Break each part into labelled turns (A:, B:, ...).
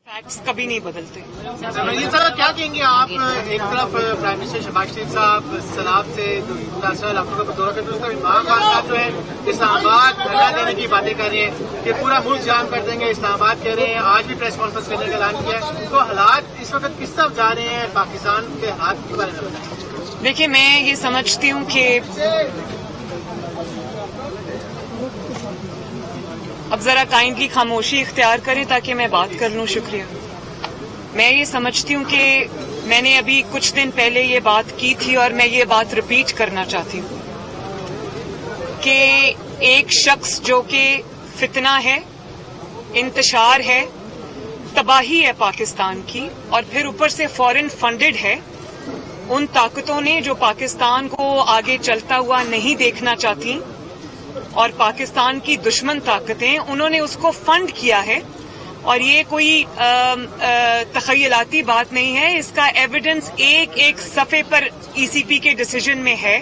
A: Facts کبھی نہیں بدلتے.
B: یہ سر کیا کہیں گے آپ؟ ایک طرف پرائم منسٹر شہباز شریف صاحب سیلاب سے متاثرہ علاقوں کا دورہ کرتے ہیں، عمران خان صاحب جو ہے اسلام آباد دھرنا دینے کی باتیں کر رہے ہیں کہ پورا ملک جام کر دیں گے، اسلام آباد کہہ رہے ہیں، آج بھی پریس کانفرنس کرنے کا اعلان کیا ہے. تو حالات اس وقت کس طرف جا رہے ہیں؟ پاکستان کے حالات کے بارے میں بتائیں.
A: دیکھیے، میں یہ سمجھتی ہوں کہ اب ذرا کائنڈلی خاموشی اختیار کریں تاکہ میں بات کر لوں. شکریہ. میں یہ سمجھتی ہوں کہ میں نے ابھی کچھ دن پہلے یہ بات کی تھی اور میں یہ بات ریپیٹ کرنا چاہتی ہوں کہ ایک شخص جو کہ فتنہ ہے، انتشار ہے، تباہی ہے پاکستان کی، اور پھر اوپر سے فورن فنڈڈ ہے، ان طاقتوں نے جو پاکستان کو آگے چلتا ہوا نہیں دیکھنا چاہتی اور پاکستان کی دشمن طاقتیں، انہوں نے اس کو فنڈ کیا ہے. اور یہ کوئی تخیلاتی بات نہیں ہے، اس کا ایویڈنس ایک ایک صفحے پر ای سی پی کے ڈیسیجن میں ہے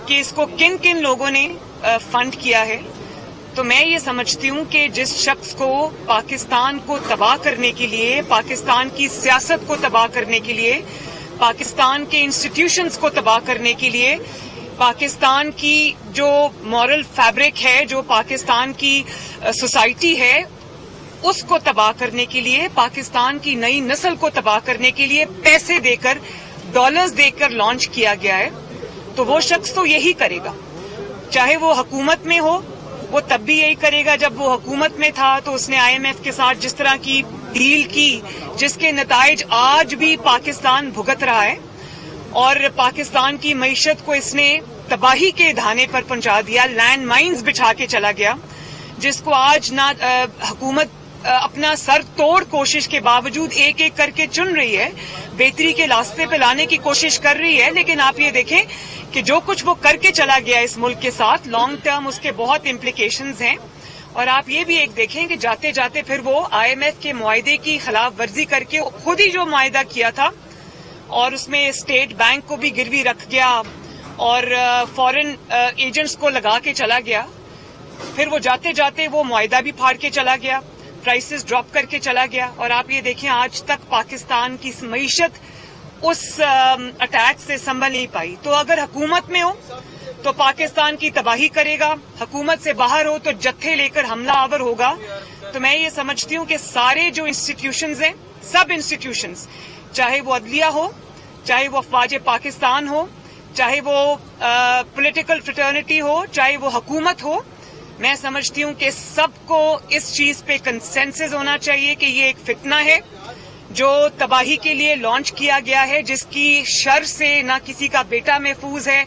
A: کہ اس کو کن کن لوگوں نے فنڈ کیا ہے. تو میں یہ سمجھتی ہوں کہ جس شخص کو پاکستان کو تباہ کرنے کے لیے، پاکستان کی سیاست کو تباہ کرنے کے لیے، پاکستان کے انسٹیٹیوشنز کو تباہ کرنے کے لیے، پاکستان کی جو مورل فیبرک ہے، جو پاکستان کی سوسائٹی ہے، اس کو تباہ کرنے کے لیے، پاکستان کی نئی نسل کو تباہ کرنے کے لیے پیسے دے کر، ڈالرز دے کر لانچ کیا گیا ہے. تو وہ شخص تو یہی کرے گا، چاہے وہ حکومت میں ہو. وہ تب بھی یہی کرے گا جب وہ حکومت میں تھا تو اس نے آئی ایم ایف کے ساتھ جس طرح کی ڈیل کی، جس کے نتائج آج بھی پاکستان بھگت رہا ہے، اور پاکستان کی معیشت کو اس نے تباہی کے دھانے پر پہنچا دیا، لینڈ مائنز بچھا کے چلا گیا، جس کو آج نہ حکومت اپنا سر توڑ کوشش کے باوجود ایک ایک کر کے چن رہی ہے، بہتری کے راستے پہ لانے کی کوشش کر رہی ہے. لیکن آپ یہ دیکھیں کہ جو کچھ وہ کر کے چلا گیا اس ملک کے ساتھ، لانگ ٹرم اس کے بہت امپلیکیشنز ہیں. اور آپ یہ بھی ایک دیکھیں کہ جاتے جاتے پھر وہ آئی ایم ایف کے معاہدے کی خلاف ورزی کر کے خود ہی جو معاہدہ کیا تھا، اور اس میں اسٹیٹ بینک کو بھی گروی رکھ گیا اور فورن ایجنٹس کو لگا کے چلا گیا. پھر وہ جاتے جاتے وہ معاہدہ بھی پھاڑ کے چلا گیا، پرائسز ڈراپ کر کے چلا گیا. اور آپ یہ دیکھیں آج تک پاکستان کی معیشت اس اٹیک سے سنبھل نہیں پائی. تو اگر حکومت میں ہو تو پاکستان کی تباہی کرے گا، حکومت سے باہر ہو تو جتھے لے کر حملہ آور ہوگا. تو میں یہ سمجھتی ہوں کہ سارے جو انسٹیٹیوشنز ہیں، سب انسٹیٹیوشنز، چاہے وہ عدلیہ ہو، چاہے وہ افواج پاکستان ہو، چاہے وہ پولیٹیکل فریٹرنیٹی ہو، چاہے وہ حکومت ہو، میں سمجھتی ہوں کہ سب کو اس چیز پہ کنسنسس ہونا چاہیے کہ یہ ایک فتنہ ہے جو تباہی کے لیے لانچ کیا گیا ہے، جس کی شر سے نہ کسی کا بیٹا محفوظ ہے،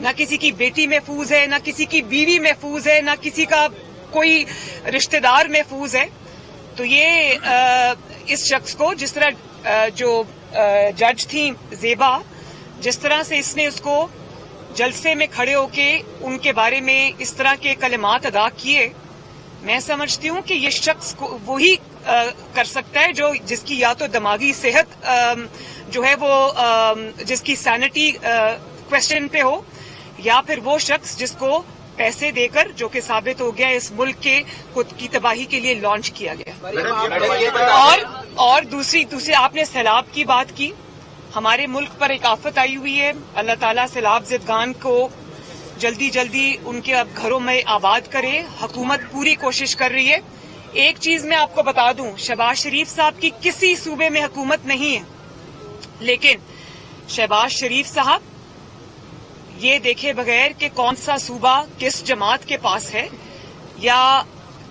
A: نہ کسی کی بیٹی محفوظ ہے، نہ کسی کی بیوی محفوظ ہے، نہ کسی کا کوئی رشتہ دار محفوظ ہے. تو یہ اس شخص کو، جس طرح جو جج تھیں زیبا، جس طرح سے اس نے اس کو جلسے میں کھڑے ہو کے ان کے بارے میں اس طرح کے کلمات ادا کیے، میں سمجھتی ہوں کہ یہ شخص وہی کر سکتا ہے جس کی یا تو دماغی صحت جو ہے وہ جس کی سینٹی کوشچن پہ ہو، یا پھر وہ شخص جس کو پیسے دے کر، جو کہ ثابت ہو گیا اس ملک کے خود کی تباہی کے لیے لانچ کیا گیا. اور دوسری آپ نے سیلاب کی بات کی. ہمارے ملک پر ایک آفت آئی ہوئی ہے. اللہ تعالیٰ سیلاب زدگان کو جلدی جلدی ان کے اب گھروں میں آباد کرے. حکومت پوری کوشش کر رہی ہے. ایک چیز میں آپ کو بتا دوں، شہباز شریف صاحب کی کسی صوبے میں حکومت نہیں ہے، لیکن شہباز شریف صاحب یہ دیکھے بغیر کہ کون سا صوبہ کس جماعت کے پاس ہے یا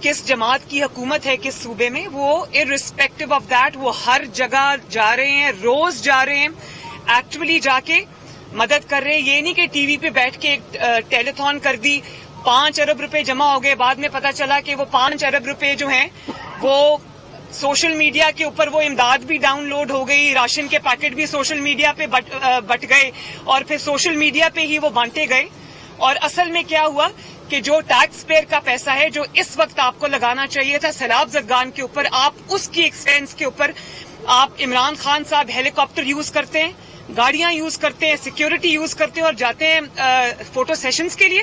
A: کس جماعت کی حکومت ہے کس صوبے میں، وہ ارسپیکٹو آف دیٹ وہ ہر جگہ جا رہے ہیں، روز جا رہے ہیں، ایکچولی جا کے مدد کر رہے ہیں. یہ نہیں کہ ٹی وی پہ بیٹھ کے ٹیلی تھون کر دی، 5 ارب روپے جمع ہو گئے، بعد میں پتا چلا کہ وہ 5 ارب روپے جو ہیں وہ سوشل میڈیا کے اوپر وہ امداد بھی ڈاؤن لوڈ ہو گئی، راشن کے پیکٹ بھی سوشل میڈیا پہ بٹ گئے اور پھر سوشل میڈیا پہ ہی وہ بانٹے گئے. اور اصل میں کیا ہوا کہ جو ٹیکس پیئر کا پیسہ ہے جو اس وقت آپ کو لگانا چاہیے تھا سیلاب زدگان کے اوپر، آپ اس کی ایکسپینس کے اوپر آپ عمران خان صاحب ہیلی کاپٹر یوز کرتے ہیں، گاڑیاں یوز کرتے ہیں، سیکیورٹی یوز کرتے ہیں اور جاتے ہیں فوٹو سیشنز کے لیے.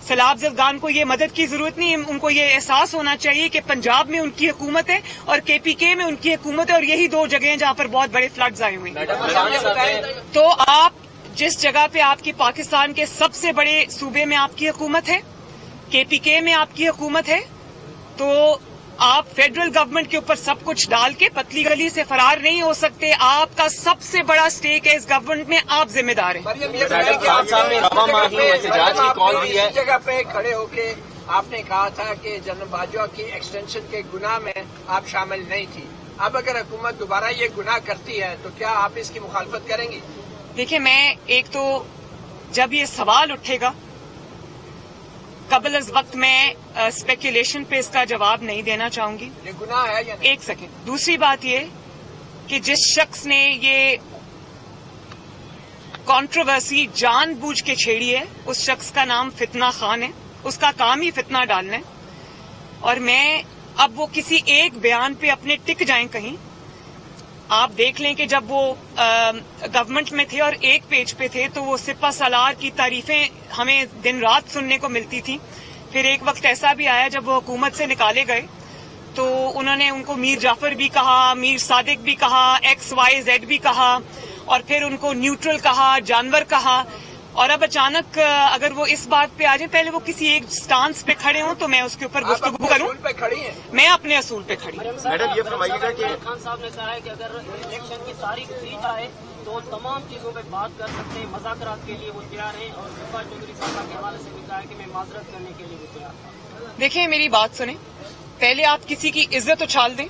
A: सैलाब ज़रदान को ये मदद की जरूरत नहीं है, उनको ये एहसास होना चाहिए कि पंजाब में उनकी हुकूमत है और KPK में उनकी हुकूमत है, और यही दो जगह हैं जहां पर बहुत बड़े फ्लड्स आए हुए हैं। तो आप जिस जगह पे आपकी पाकिस्तान के सबसे बड़े सूबे में आपकी हुकूमत है, KPK में आपकी हुकूमत है, तो आप फेडरल गवर्नमेंट के ऊपर सब कुछ डाल के पतली गली से फरार नहीं हो सकते। आपका सबसे बड़ा स्टेक है इस गवर्नमेंट में, आप जिम्मेदार हैं।
C: खान साहब ने रवा माही एहतजाज की कॉल दी है।
D: जगह पे खड़े होके आपने कहा था कि जनरल बाजवा की एक्सटेंशन के गुनाह में आप शामिल नहीं थी। अब अगर हुकूमत दोबारा ये गुनाह करती है तो क्या आप इसकी मुखालफत करेंगी?
A: देखिए, मैं एक तो जब ये सवाल उठेगा कबल अज वक्त मैं स्पेकुलेशन पे इसका जवाब नहीं देना चाहूंगी।
D: ये गुनाह है या नहीं?
A: एक सेकेंड। दूसरी बात ये कि जिस शख्स ने ये कंट्रोवर्सी जानबूझ के छेड़ी है, उस शख्स का नाम फितना खान है। उसका काम ही फितना डालना है, और मैं अब वो किसी एक बयान पे अपने टिक जाएं कहीं। आप देख लें कि जब वो गवर्नमेंट में थे और एक पेज पे थे तो वो सिपा सालार की तारीफें हमें दिन रात सुनने को मिलती थी। फिर एक वक्त ऐसा भी आया जब वो हुकूमत से निकाले गए तो उन्होंने उनको मीर जाफर भी कहा, मीर सादिक भी कहा, XYZ भी कहा, और फिर उनको न्यूट्रल कहा, जानवर कहा। और अब अचानक अगर वो इस बात पे आ जाए, पहले वो किसी एक स्टांस पे खड़े हों तो मैं उसके ऊपर गुफ्तगू करूं।
D: पे खड़ी हैं?
A: मैं अपने असूल पे खड़ी।
E: मैडम ये फरमाइएगा कि
F: खान साहब ने कहा है कि अगर इलेक्शन की तारीख की जाए तो तमाम चीजों पे बात कर सकते हैं, मुज़ाकरात के लिए वो तैयार हैं, और इकबाल चौधरी साहब के हवाले से भी कहा है कि मैं माजरत करने के लिए भी तैयार।
A: देखिए, मेरी बात सुने। पहले आप किसी की इज्जत उछाल दें,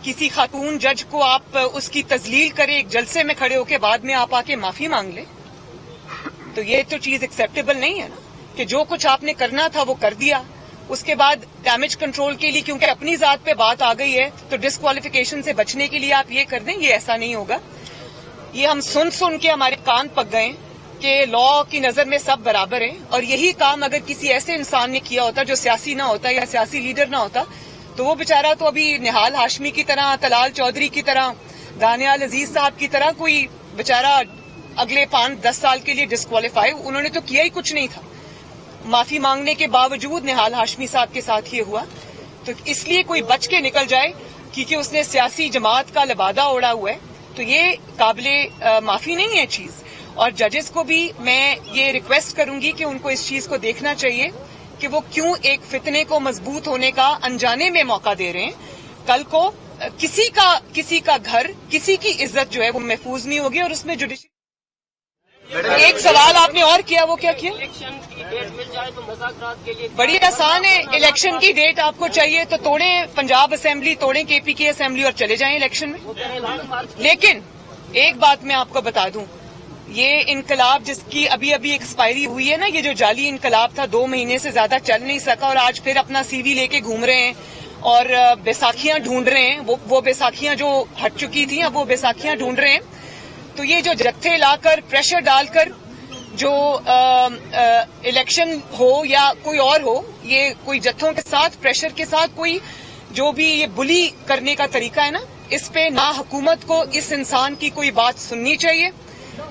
A: किसी खातून जज को आप उसकी तजलील करें एक जलसे में खड़े होकर, बाद में आप आके माफी मांग लें, तो ये तो चीज एक्सेप्टेबल नहीं है ना। कि जो कुछ आपने करना था वो कर दिया, उसके बाद डैमेज कंट्रोल के लिए क्योंकि अपनी जात पे बात आ गई है तो डिस्क्वालिफिकेशन से बचने के लिए आप ये कर दें, ये ऐसा नहीं होगा। ये हम सुन सुन के हमारे कान पक गए कि लॉ की नजर में सब बराबर हैं, और यही काम अगर किसी ऐसे इंसान ने किया होता जो सियासी ना होता या सियासी लीडर ना होता तो वो बेचारा तो अभी निहाल हाशमी की तरह, तलाल चौधरी की तरह, दानियाल अजीज साहब की तरह कोई बेचारा अगले 5-10 साल के लिए डिस्क्वालीफाई। उन्होंने तो किया ही कुछ नहीं था। माफी मांगने के बावजूद निहाल हाशमी साहब के साथ ये हुआ। तो इसलिए कोई बच के निकल जाए क्योंकि उसने सियासी जमात का लिबादा ओढ़ा हुआ है, तो ये काबिले माफी नहीं है चीज। और जजेस को भी मैं ये रिक्वेस्ट करूंगी कि उनको इस चीज को देखना चाहिए कि वो क्यों एक फितने को मजबूत होने का अनजाने में मौका दे रहे हैं। कल को किसी का घर, किसी की इज्जत जो है वो महफूज नहीं होगी, और उसमें जुडिशरी। एक सवाल आपने और किया, वो क्या किया?
F: इलेक्शन की डेट मिल जाए तो मुज़ाकरात के लिए
A: बड़ी आसान है। इलेक्शन की डेट आपको चाहिए तो तोड़ें पंजाब असेंबली, तोड़ें KPK असेंबली और चले जाएं इलेक्शन में। लेकिन एक बात मैं आपको बता दूं, ये इनकलाब जिसकी अभी अभी एक्सपायरी हुई है ना, ये जो जाली इनकलाब था 2 महीने से ज्यादा चल नहीं सका, और आज फिर अपना CV लेके घूम रहे हैं और बैसाखियां ढूंढ रहे हैं। वो बैसाखियां जो हट चुकी थी अब वो बैसाखियां ढूंढ रहे हैं। तो ये जो जत्थे लाकर प्रेशर डालकर जो इलेक्शन हो या कोई और हो, ये कोई जत्थों के साथ प्रेशर के साथ कोई जो भी ये बुली करने का तरीका है ना, इस पे ना हुकूमत को इस इंसान की कोई बात सुननी चाहिए,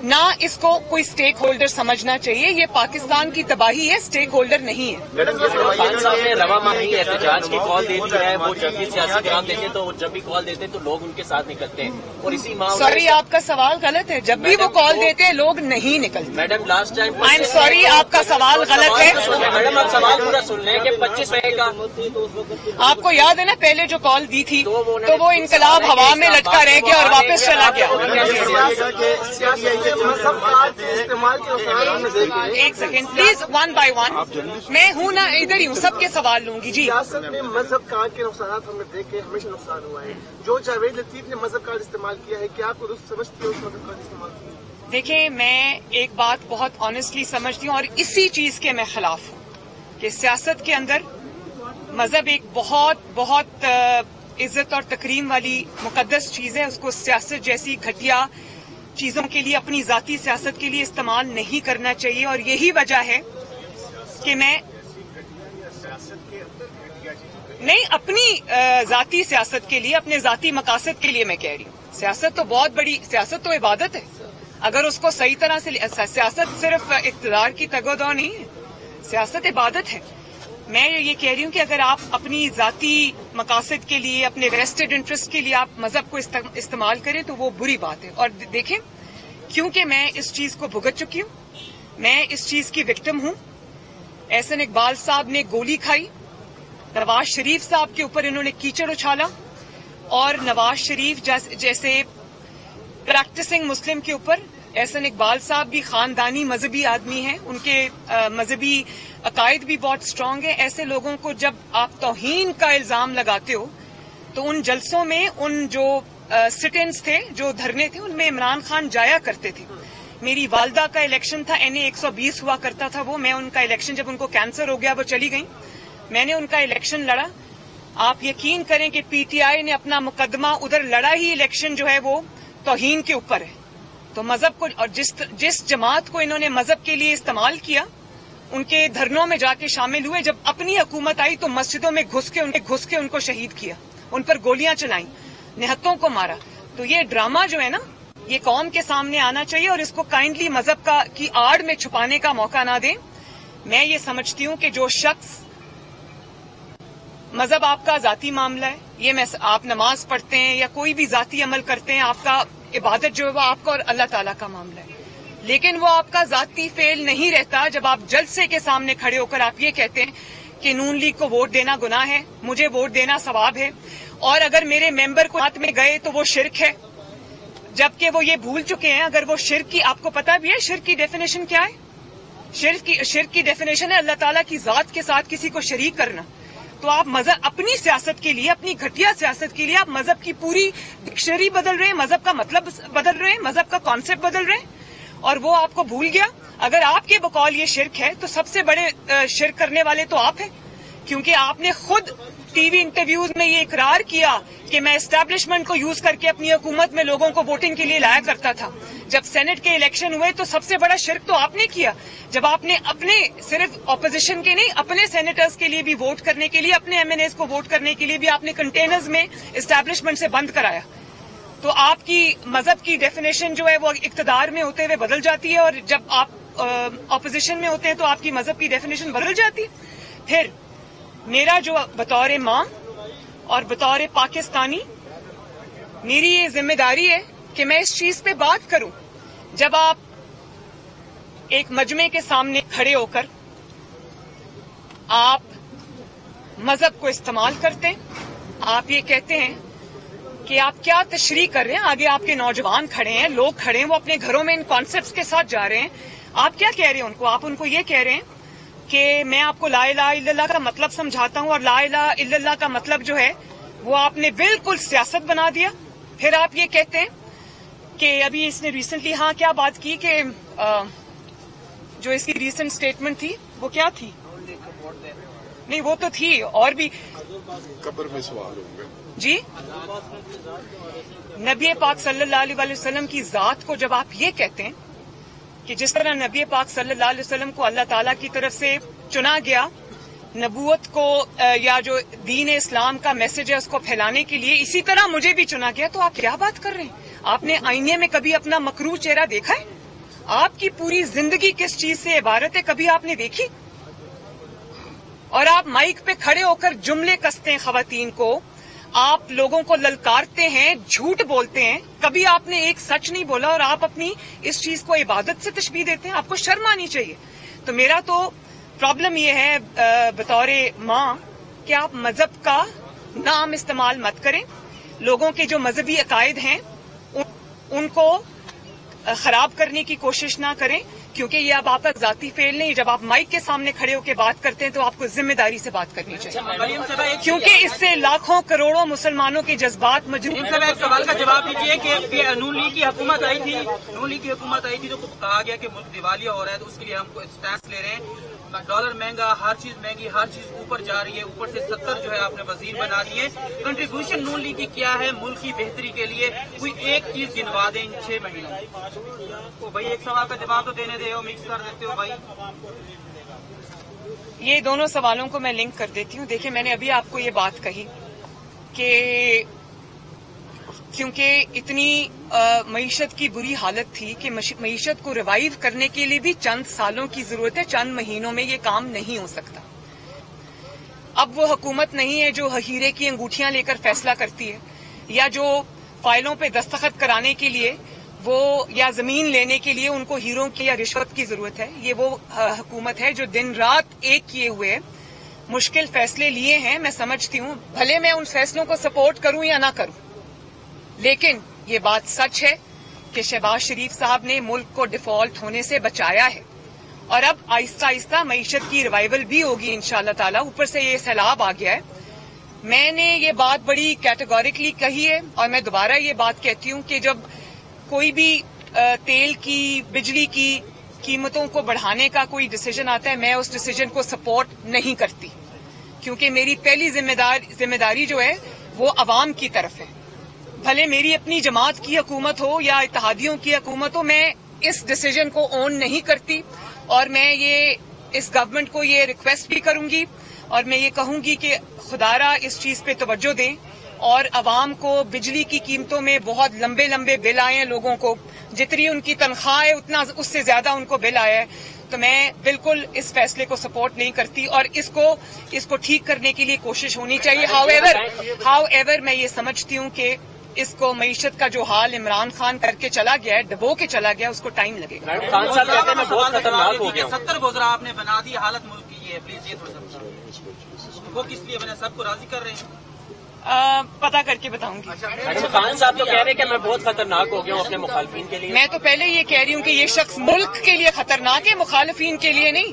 A: ना इसको कोई स्टेक होल्डर समझना चाहिए। ये पाकिस्तान की तबाही है, स्टेक होल्डर नहीं है।
C: खान साहब ने रवा माही एहतजाज की कॉल दे दी है। वो जब भी सियासी बयान देते तो जब भी कॉल देते तो लोग उनके साथ निकलते हैं, और इसी मामले।
A: सॉरी, आपका सवाल गलत है। जब भी वो कॉल देते हैं लोग नहीं निकलते।
C: Madam last time
A: I am sorry, आपका सवाल गलत है।
C: मैडम आप सवाल पूरा सुन लें कि 25 मई का
A: आपको याद है ना पहले जो कॉल दी थी तो वो इनकलाब हवा में लटका रह गया और वापस चला गया। एक सेकेंड प्लीज, 1 by 1। मैं हूँ ना, इधर ही हूँ, सबके सवाल लूंगी जी।
E: सियासत में मजहब का के नुकसान हमने देखे, हमेशा नुकसान हुआ है। जो जावेद लतीफ ने मजहब कार्ड इस्तेमाल किया है, क्या आपको समझती है उस मजहब कार्ड इस्तेमाल किया?
A: देखिए, मैं एक बात बहुत ऑनेस्टली समझती हूँ और इसी चीज के मैं खिलाफ हूँ कि सियासत के अंदर मजहब एक बहुत इज्जत और तकरीम वाली मुकद्दस चीज है। उसको सियासत जैसी घटिया चीजों के लिए, अपनी जाती सियासत के लिए इस्तेमाल नहीं करना चाहिए। और यही वजह है कि मैं नहीं, अपनी जाती सियासत के लिए, अपने जाती मकासद के लिए मैं कह रही हूँ। सियासत तो बहुत बड़ी, सियासत तो इबादत है। अगर उसको सही तरह से, सियासत सिर्फ इक़्तिदार की तगोदौ नहीं है, सियासत इबादत है। मैं ये कह रही हूँ कि अगर आप अपनी ذاتی मकासद के लिए, अपने वेस्टेड इंटरेस्ट के लिए आप मजहब को इस्तेमाल करें तो वो बुरी बात है। और देखें, क्योंकि मैं इस चीज को भुगत चुकी हूँ, मैं इस चीज की विक्टिम हूँ। एहसन इकबाल साहब ने गोली खाई, नवाज शरीफ साहब के ऊपर इन्होंने कीचड़ उछाला, और नवाज शरीफ जैसे प्रैक्टिसिंग मुस्लिम के ऊपर एहसन इकबाल साहब भी खानदानी मजहबी आदमी हैं, उनके मजहबी अकायद भी बहुत स्ट्रांग है। ऐसे लोगों को जब आप तौहीन का इल्जाम लगाते हो तो उन जलसों में उन जो सिट-इन्स थे, जो धरने थे, उनमें इमरान खान जाया करते थे। मेरी वालदा का इलेक्शन था, NA 120 हुआ करता था वो, मैं उनका इलेक्शन, जब उनको कैंसर हो गया वो चली गई, मैंने उनका इलेक्शन लड़ा। आप यकीन करें कि PTI ने अपना मुकदमा उधर लड़ा ही इलेक्शन जो है वो तौहीन के ऊपर है। तो मजहब को, और जिस जमात को इन्होंने मजहब के लिए इस्तेमाल किया, उनके धरनों में जाके शामिल हुए। जब अपनी हुकूमत आई तो मस्जिदों में घुस के उनको शहीद किया, उन पर गोलियां चलाई, निहत्तों को मारा। तो ये ड्रामा जो है ना, ये कौम के सामने आना चाहिए और इसको काइंडली मजहब की आड़ में छुपाने का मौका ना दें। मैं ये समझती हूँ कि जो शख्स, मजहब आपका जाती मामला है, ये आप नमाज पढ़ते हैं या कोई भी जाती अमल करते हैं, आपका इबादत जो है वो आपका और अल्लाह ताला का मामला है, लेकिन वो आपका जाती फेल नहीं रहता जब आप जलसे के सामने खड़े होकर आप ये कहते हैं कि नून लीग को वोट देना गुनाह है, मुझे वोट देना सवाब है, और अगर मेरे मेंबर को हाथ में गए तो वो शिरक है, जबकि वो ये भूल चुके हैं। अगर वो शिरक की, आपको पता भी है शिरक की डेफिनेशन क्या है? शिरक की डेफिनेशन है अल्लाह ताला की जात के साथ किसी को शरीक करना। तो आप मजहब, अपनी सियासत के लिए, अपनी घटिया सियासत के लिए आप मजहब की पूरी डिक्शनरी बदल रहे हैं, मजहब का मतलब बदल रहे हैं, मजहब का कॉन्सेप्ट बदल रहे हैं, और वो आपको भूल गया। अगर आपके बकौल ये शिरक है तो सबसे बड़े शिरक करने वाले तो आप हैं, क्योंकि आपने खुद टीवी इंटरव्यूज में ये इकरार किया कि मैं एस्टैब्लिशमेंट को यूज करके अपनी हुकूमत में लोगों को वोटिंग के लिए लाया करता था। जब सेनेट के इलेक्शन हुए तो सबसे बड़ा शिरक तो आपने किया, जब आपने अपने, सिर्फ ऑपोजिशन के नहीं, अपने सेनेटर्स के लिए भी वोट करने के लिए, अपने MNAs को वोट करने के लिए भी आपने कंटेनर्स में एस्टैब्लिशमेंट से बंद कराया। तो आपकी मजहब की डेफिनेशन जो है वो इक्तदार में होते हुए बदल जाती है, और जब आप ऑपोजिशन में होते हैं तो आपकी मजहब की डेफिनेशन बदल जाती है। फिर मेरा जो बतौर माँ और बतौर पाकिस्तानी, मेरी ये जिम्मेदारी है कि मैं इस चीज पे बात करूं। जब आप एक मजमे के सामने खड़े होकर आप मजहब को इस्तेमाल करते हैं, आप ये कहते हैं कि आप क्या तशरीह कर रहे हैं, आगे आपके नौजवान खड़े हैं, लोग खड़े हैं, वो अपने घरों में इन कॉन्सेप्ट्स के साथ जा रहे हैं, आप क्या कह रहे हैं उनको? आप उनको ये कह रहे हैं कि मैं आपको ला इलाहा इल्लल्लाह का मतलब समझाता हूं, और ला इलाहा इल्लल्लाह का मतलब जो है वो आपने बिल्कुल सियासत बना दिया। फिर आप ये कहते हैं कि अभी इसने रिसेंटली, हाँ, क्या बात की कि जो इसकी रिसेंट स्टेटमेंट थी वो क्या थी? नहीं, वो तो थी, और भी
G: कब्र में सवाल होंगे
A: जी। नबी पाक सल्लल्लाहु अलैहि वसल्लम की जात को जब आप ये कहते हैं कि जिस तरह नबी पाक सल्लल्लाहु अलैहि वसल्लम को अल्लाह ताला की तरफ से चुना गया नबूवत को या जो दीन इस्लाम का मैसेज है उसको फैलाने के लिए, इसी तरह मुझे भी चुना गया, तो आप क्या बात कर रहे हैं? आपने आईने में कभी अपना मकरूह चेहरा देखा है? आपकी पूरी जिंदगी किस चीज से इबारत है, कभी आपने देखी? और आप माइक पे खड़े होकर जुमले कसते हैं खवातीन को, आप लोगों को ललकारते हैं, झूठ बोलते हैं, कभी आपने एक सच नहीं बोला, और आप अपनी इस चीज को इबादत से तशबीह देते हैं। आपको शर्म आनी चाहिए। तो मेरा तो प्रॉब्लम ये है बतौर माँ कि आप मजहब का नाम इस्तेमाल मत करें, लोगों के जो मजहबी अकायद हैं उनको खराब करने की कोशिश ना करें, क्योंकि ये अब आपका जाती फेल नहीं। जब आप माइक के सामने खड़े होकर बात करते हैं तो आपको जिम्मेदारी से बात करनी चाहिए, क्योंकि इससे लाखों करोड़ों मुसलमानों के जज्बात मजबूत।
F: एक सवाल का जवाब दीजिए कि नून लीग की हुकूमत आई थी, तो कहा गया कि मुल्क दिवालिया हो रहा है, तो उसके लिए हमको स्टैंड ले रहे हैं। डॉलर महंगा, हर चीज महंगी, हर चीज ऊपर जा रही है, ऊपर से 70 जो है आपने वजीर बना दिए। कंट्रीब्यूशन नून लीग की क्या है मुल्क की बेहतरी के लिए? कोई एक चीज गिनवा दें इन 6 महीनों। तो भाई एक सवाल का जवाब तो देने दे, मिक्स कर देते हो भाई।
A: ये दोनों सवालों को मैं लिंक कर देती हूँ। देखिए, मैंने अभी आपको ये बात कही कि क्योंकि इतनी मईशत की बुरी हालत थी कि मईशत को रिवाइव करने के लिए भी चंद सालों की जरूरत है, चंद महीनों में ये काम नहीं हो सकता। अब वो हुकूमत नहीं है जो हीरे की अंगूठियां लेकर फैसला करती है, या जो फाइलों पे दस्तखत कराने के लिए वो या जमीन लेने के लिए उनको हीरों की या रिश्वत की जरूरत है। ये वो हुकूमत है जो दिन रात एक किए हुए मुश्किल फैसले लिए हैं। मैं समझती हूँ, भले मैं उन फैसलों को सपोर्ट करूं या ना करूं, लेकिन ये बात सच है कि शहबाज शरीफ साहब ने मुल्क को डिफॉल्ट होने से बचाया है, और अब आहिस्ता आहिस्ता मईशत की रिवाइवल भी होगी इंशाअल्लाह ताला। ऊपर से ये सैलाब आ गया है। मैंने ये बात बड़ी कैटेगोरिकली कही है, और मैं दोबारा ये बात कहती हूँ कि जब कोई भी तेल की, बिजली की कीमतों को बढ़ाने का कोई डिसीजन आता है, मैं उस डिसीजन को सपोर्ट नहीं करती, क्योंकि मेरी पहली जिम्मेदारी जो है वो अवाम की तरफ है। भले मेरी अपनी जमात की हुकूमत हो या इत्तेहादियों की हुकूमत हो, मैं इस डिसीजन को ऑन नहीं करती, और मैं ये इस गवर्नमेंट को ये रिक्वेस्ट भी करूंगी, और मैं ये कहूंगी कि खुदारा इस चीज पे तवज्जो दें, और अवाम को बिजली की कीमतों में बहुत लंबे लंबे बिल आए हैं। लोगों को जितनी उनकी तनख्वाह है उतना उससे ज्यादा उनको बिल आया है। तो मैं बिल्कुल इस फैसले को सपोर्ट नहीं करती, और इसको ठीक करने के लिए कोशिश होनी चाहिए। हाउएवर मैं ये समझती हूँ कि इसको मईशत का जो हाल इमरान खान करके चला गया है, डबो के चला गया, उसको टाइम लगेगा।
C: खान साहब कहते हैं मैं बहुत खतरनाक हो गया।
F: 70 गुजरा आपने बना दी, हालत मुल्क की है, प्लीज ये थोड़ा वो किस लिए बना, सबको राजी कर रहे हैं?
A: पता करके बताऊंगी।
C: अच्छा, खान साहब तो कह रहे हैं कि मैं बहुत खतरनाक हो गया हूँ अपने मुखालफिन के लिए।
A: मैं तो पहले ये कह रही हूँ कि ये शख्स मुल्क के लिए खतरनाक है, मुखालिफिन के लिए नहीं।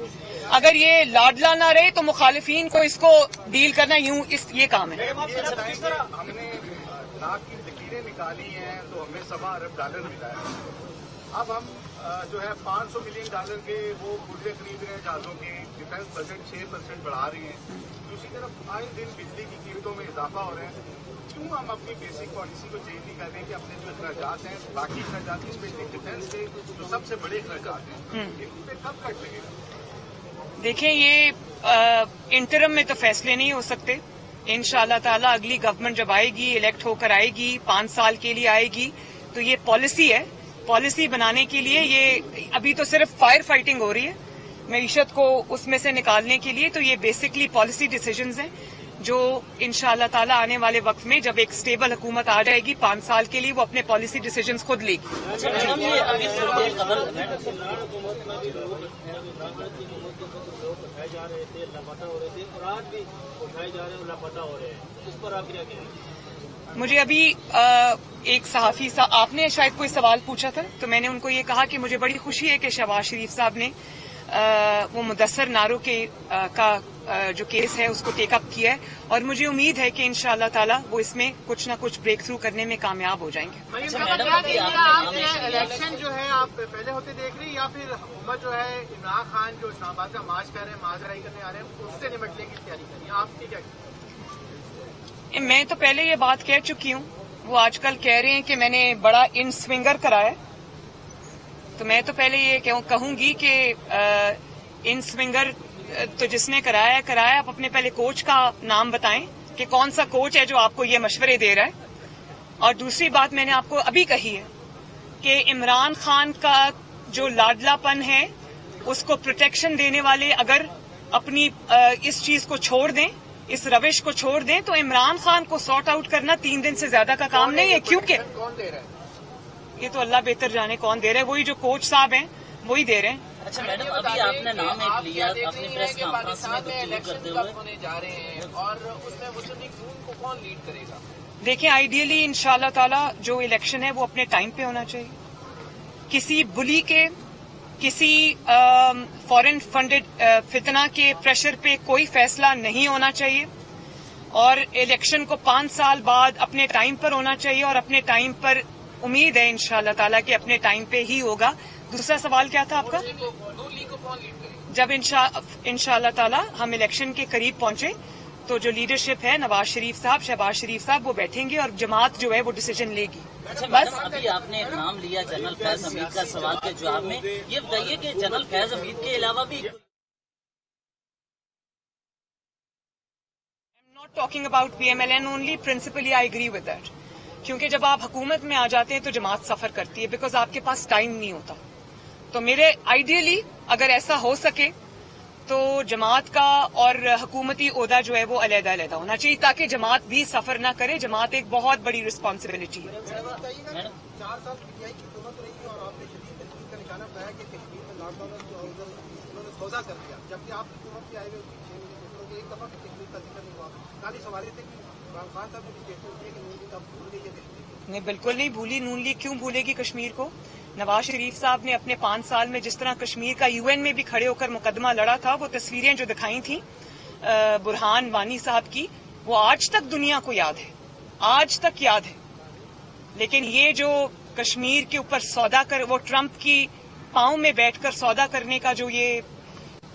A: अगर ये लाडला ना रहे तो मुखालिफिन को इसको डील करना ये काम है।
G: हमने लाख की लकीरें निकाली हैं तो हमें $1.25 अरब मिला है। अब हम जो है $500 मिलियन के वो पुर्जे खरीद रहे हैं जहाजों के, डिफेंस बजट 6% बढ़ा रहे हैं। दूसरी तरफ आए दिन बिजली की कीमतों में इजाफा हो रहा है। क्यों हम अपनी बेसिक पॉलिसी को चेंज नहीं कर रहे कि अपने जो अखराजात हैं, बाकी अखराजात स्पेशली डिफेंस के जो सबसे बड़े अखराजात हैं, इन पे कब कट लगेगा?
A: देखें, ये इंटरम में तो फैसले नहीं हो सकते। इंशाअल्लाह ताला अगली गवर्नमेंट जब आएगी, इलेक्ट होकर आएगी, 5 साल के लिए आएगी, तो ये पॉलिसी है। पॉलिसी बनाने के लिए ये अभी तो सिर्फ फायर फाइटिंग हो रही है मईशत को उसमें से निकालने के लिए। तो ये बेसिकली पॉलिसी डिसीजंस हैं जो इंशाअल्लाह ताला आने वाले वक्त में जब एक स्टेबल हुकूमत आ जाएगी 5 साल के लिए, वो अपने पॉलिसी डिसीजंस खुद लेगी। मुझे अभी एक सहाफी आपने शायद कोई सवाल पूछा था, तो मैंने उनको ये कहा कि मुझे बड़ी खुशी है कि शहबाज शरीफ साहब ने वो मुदस्सर नारों के का जो केस है उसको टेकअप किया है, और मुझे उम्मीद है कि इंशाअल्लाह ताला वो इसमें कुछ न कुछ ब्रेक थ्रू करने में कामयाब हो जाएंगे।
B: इलेक्शन जो है आप पहले होते देख रही, या फिर हुकूमत जो है इमरान खान जो इस्लामाबाद का मार्च कर रहे हैं, माजराई करने आ रहे हैं, उससे निपटने की तैयारी कर रही है? आपकी क्या?
A: मैं तो पहले ये बात कह चुकी हूँ। वो आजकल कह रहे हैं कि मैंने बड़ा इन स्विंगर कराया, तो मैं तो पहले ये कहूंगी कि इन स्विंगर तो जिसने कराया, आप अपने पहले कोच का नाम बताएं कि कौन सा कोच है जो आपको ये मशवरे दे रहा है। और दूसरी बात मैंने आपको अभी कही है कि इमरान खान का जो लाडलापन है उसको प्रोटेक्शन देने वाले अगर अपनी इस चीज को छोड़ दें, इस रविश को छोड़ दें, तो इमरान खान को सॉर्ट आउट करना 3 दिन से ज्यादा का काम नहीं है। क्योंकि
D: कौन दे रहा है?
A: ये तो अल्लाह बेहतर जाने कौन दे रहा है, वही जो कोच साहब हैं वही दे रहे हैं।
C: अच्छा मैडम, अभी आपने नाम एक लिया अपनी प्रेस कॉन्फ्रेंस में गुफ्तगू करते हुए,
D: होने जा रहे हैं और उसमें मुस्लिम लीग नून को कौन लीड करेगा?
A: देखिए, आइडियली इंशाअल्लाह ताला जो इलेक्शन है वो अपने टाइम पे होना चाहिए। किसी बुली के, किसी फॉरेन फंडेड फितना के प्रेशर पे कोई फैसला नहीं होना चाहिए, और इलेक्शन को 5 साल बाद अपने टाइम पर होना चाहिए, और अपने टाइम पर उम्मीद है इंशाअल्लाह ताला कि अपने टाइम पे ही होगा। दूसरा सवाल क्या था आपका? जब इंशाअल्लाह ताला हम इलेक्शन के करीब पहुंचे तो जो लीडरशिप है नवाज शरीफ साहब, शहबाज शरीफ साहब, वो बैठेंगे और जमात जो है वो डिसीजन लेगी।
C: अच्छा बस अभी आपने एक नाम लिया जनरल फैज हमीद का, सवाल के जवाब में ये बताइए कि जनरल फैज हमीद के अलावा भी
A: not talking about PMLN only, principally I agree with that. کیونکہ جب آپ حکومت میں آ جاتے ہیں تو جماعت سفر کرتی ہے بیکاز آپ کے پاس ٹائم نہیں ہوتا. تو میرے آئیڈیلی اگر ایسا ہو سکے تو جماعت کا اور حکومتی عہدہ جو ہے وہ علیحدہ علیحدہ ہونا چاہیے تاکہ جماعت بھی سفر نہ کرے. جماعت ایک بہت بڑی رسپانسبلٹی ہے.
E: 4 سال پی آئی کی حکومت رہی ہے اور آپ نے شدید تنقید کا نشانہ بنایا کہ کشمیر میں لاک ڈاؤن جو انہوں نے سودا کر دیا, جبکہ آپ حکومت کے آئے ہوئے 6 مہینے ایک دفعہ کشمیر کا ذکر نہیں ہوا. خالی سوال یہ تھے کہ عمران خان صاحب نے اسٹیٹمنٹ دیا کہ نون لیگ اب بھول گئی ہے.
A: نہیں, بالکل نہیں بھولی. نون لیگ کیوں بھولے گی کشمیر کو؟ نواز شریف صاحب نے اپنے 5 سال میں جس طرح کشمیر کا UN میں بھی کھڑے ہو کر مقدمہ لڑا تھا, وہ تصویریں جو دکھائی تھیں برہان وانی صاحب کی, وہ آج تک دنیا کو یاد ہے, آج تک یاد ہے. لیکن یہ جو کشمیر کے اوپر سودا کر, وہ ٹرمپ کی پاؤں میں بیٹھ کر سودا کرنے کا جو یہ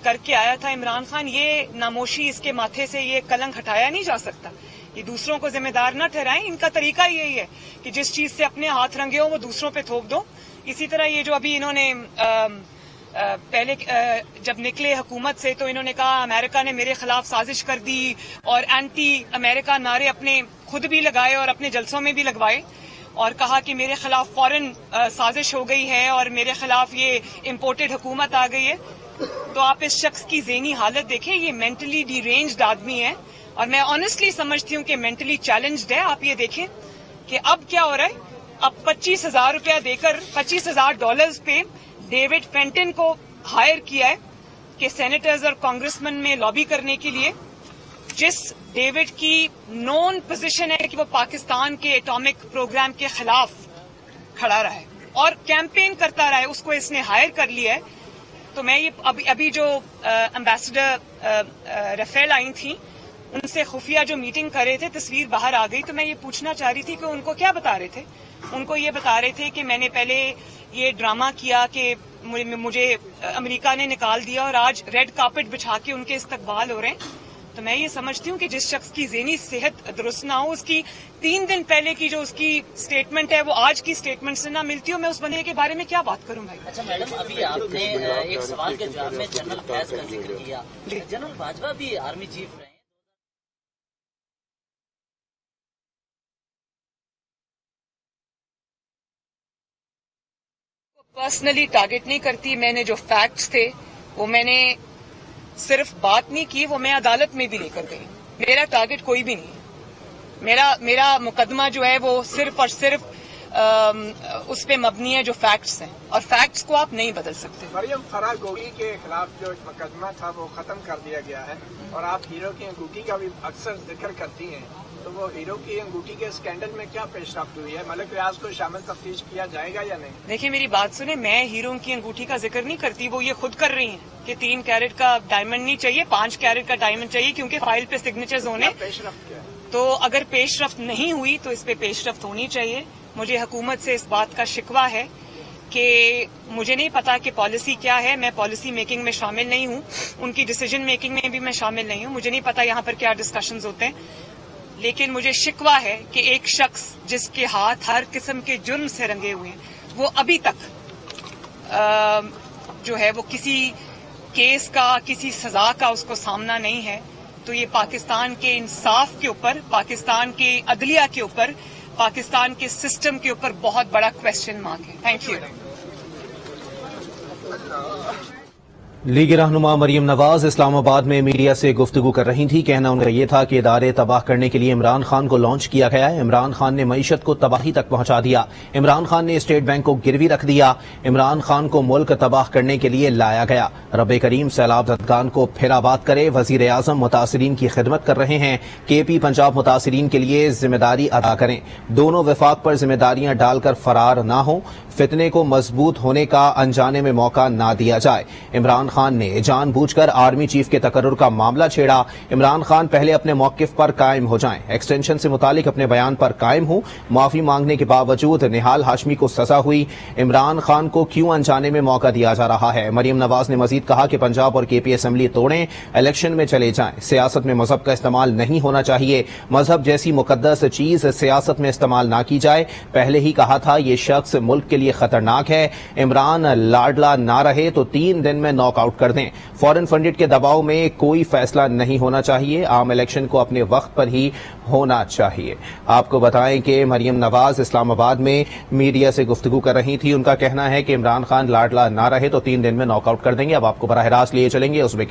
A: کر کے آیا تھا عمران خان, یہ ناموشی اس کے ماتھے سے یہ کلنک ہٹایا نہیں جا سکتا. یہ دوسروں کو ذمہ دار نہ ٹھہرائیں. ان کا طریقہ یہی ہے کہ جس چیز سے اپنے ہاتھ رنگے ہو وہ دوسروں پہ تھوپ دو. اسی طرح یہ جو ابھی انہوں نے پہلے جب نکلے حکومت سے تو انہوں نے کہا امریکہ نے میرے خلاف سازش کر دی اور اینٹی امریکہ نعرے اپنے خود بھی لگائے اور اپنے جلسوں میں بھی لگوائے اور کہا کہ میرے خلاف فورن سازش ہو گئی ہے اور میرے خلاف یہ امپورٹڈ حکومت آ گئی ہے. تو آپ اس شخص کی ذہنی حالت دیکھیں, یہ مینٹلی ڈی رینجڈ آدمی ہے اور میں آنیسٹلی سمجھتی ہوں کہ مینٹلی چیلنجڈ ہے. آپ یہ دیکھیں کہ اب کیا ہو رہا ہے, اب $25,000 دے کر $25,000 پہ ڈیوڈ فینٹن کو ہائر کیا ہے کہ سینیٹرز اور کانگریسمین میں لابی کرنے کے لیے, جس ڈیوڈ کی نون پوزیشن ہے کہ وہ پاکستان کے ایٹامک پروگرام کے خلاف کھڑا رہا ہے اور کیمپین کرتا رہا ہے, اس کو اس نے ہائر کر لیا ہے. تو میں یہ ابھی جو ایمبیسڈر رفیل آئی تھیں ان سے خفیہ جو میٹنگ کر رہے تھے, تصویر باہر آ گئی, تو میں یہ پوچھنا چاہ رہی تھی کہ ان کو کیا بتا رہے تھے. ان کو یہ بتا رہے تھے کہ میں نے پہلے یہ ڈرامہ کیا کہ مجھے امریکہ نے نکال دیا اور آج ریڈ کارپٹ بچھا کے ان کے استقبال ہو رہے ہیں. تو میں یہ سمجھتی ہوں کہ جس شخص کی ذہنی صحت درست نہ ہو, اس کی 3 دن پہلے کی جو اس کی اسٹیٹمنٹ ہے وہ آج کی اسٹیٹمنٹ سے نہ ملتی ہو, میں اس بندے کے بارے میں کیا بات کروں بھائی.
C: اچھا میڈم, ابھی آپ نے ایک سوال کے جواب میں جنرل فیض کا ذکر کیا. جنرل باجوہ بھی آرمی چیف رہے ہیں.
A: پرسنلی ٹارگٹ نہیں کرتی. میں نے جو فیکٹس تھے وہ میں نے صرف بات نہیں کی, وہ میں عدالت میں بھی لے کر گئی. میرا ٹارگٹ کوئی بھی نہیں. میرا مقدمہ جو ہے وہ صرف اور صرف اس پہ مبنی ہے جو فیکٹس ہیں, اور فیکٹس کو آپ نہیں بدل سکتے.
D: مریم فرا گوگی کے خلاف جو مقدمہ تھا وہ ختم کر دیا گیا ہے اور آپ ہیرو کی انگوٹھی کا بھی اکثر ذکر کرتی ہیں, تو وہ ہیرو کی انگوٹھی کے اسکینڈل میں کیا پیش رفت ہوئی ہے؟ ملک ریاض کو شامل تفتیش کیا جائے گا یا نہیں؟
A: دیکھیں میری بات سنیں, میں ہیرو کی انگوٹھی کا ذکر نہیں کرتی, وہ یہ خود کر رہی ہیں کہ 3 کیرٹ کا ڈائمنڈ نہیں چاہیے, 5 کیرٹ کا ڈائمنڈ چاہیے کیونکہ فائل پہ سگنیچرز ہونے.
D: پیش رفت کیا ہے؟
A: تو اگر پیش رفت نہیں ہوئی تو اس پہ پیش رفت ہونی چاہیے. مجھے حکومت سے اس بات کا شکوہ ہے کہ مجھے نہیں پتا کہ پالیسی کیا ہے, میں پالیسی میکنگ میں شامل نہیں ہوں, ان کی ڈیسیجن میکنگ میں بھی میں شامل نہیں ہوں, مجھے نہیں پتا یہاں پر کیا ڈسکشنز ہوتے ہیں. لیکن مجھے شکوہ ہے کہ ایک شخص جس کے ہاتھ ہر قسم کے جرم سے رنگے ہوئے ہیں, وہ ابھی تک جو ہے وہ کسی کیس کا, کسی سزا کا اس کو سامنا نہیں ہے. تو یہ پاکستان کے انصاف کے اوپر, پاکستان کے عدلیہ کے اوپر, پاکستان کے سسٹم کے اوپر بہت بڑا کوشچن مارک ہے. Thank you.
H: لیگ رہنما مریم نواز اسلام آباد میں میڈیا سے گفتگو کر رہی تھی. کہنا ان کا یہ تھا کہ ادارے تباہ کرنے کے لیے عمران خان کو لانچ کیا گیا ہے. عمران خان نے معیشت کو تباہی تک پہنچا دیا. عمران خان نے اسٹیٹ بینک کو گروی رکھ دیا. عمران خان کو ملک تباہ کرنے کے لیے لایا گیا. رب کریم سیلاب زدگان کو پھر آباد کرے. وزیر اعظم متاثرین کی خدمت کر رہے ہیں. KP پنجاب متاثرین کے لیے ذمہ داری ادا کریں. دونوں وفاق پر ذمہ داریاں ڈال کر فرار نہ ہوں. فتنے کو مضبوط ہونے کا انجانے میں موقع نہ دیا جائے. عمران خان نے جان بوجھ کر آرمی چیف کے تقرر کا معاملہ چھیڑا. عمران خان پہلے اپنے موقف پر قائم ہو جائیں. ایکسٹینشن سے متعلق اپنے بیان پر قائم ہوں. معافی مانگنے کے باوجود نہال ہاشمی کو سزا ہوئی. عمران خان کو کیوں انجانے میں موقع دیا جا رہا ہے؟ مریم نواز نے مزید کہا کہ پنجاب اور KP اسمبلی توڑیں, الیکشن میں چلے جائیں. سیاست میں مذہب کا استعمال نہیں ہونا چاہیے. مذہب جیسی مقدس چیز سیاست میں استعمال نہ کی جائے. پہلے ہی کہا تھا یہ شخص ملک کے لیے لیے خطرناک ہے. عمران لاڈلا نہ رہے تو 3 دن میں ناک آؤٹ کر دیں. فورن فنڈڈ کے دباؤ میں کوئی فیصلہ نہیں ہونا چاہیے. عام الیکشن کو اپنے وقت پر ہی ہونا چاہیے. آپ کو بتائیں کہ مریم نواز اسلام آباد میں میڈیا سے گفتگو کر رہی تھی. ان کا کہنا ہے کہ عمران خان لاڈلا نہ رہے تو 3 دن میں ناک آؤٹ کر دیں گے. اب آپ کو براہ راست لیے چلیں گے اس میں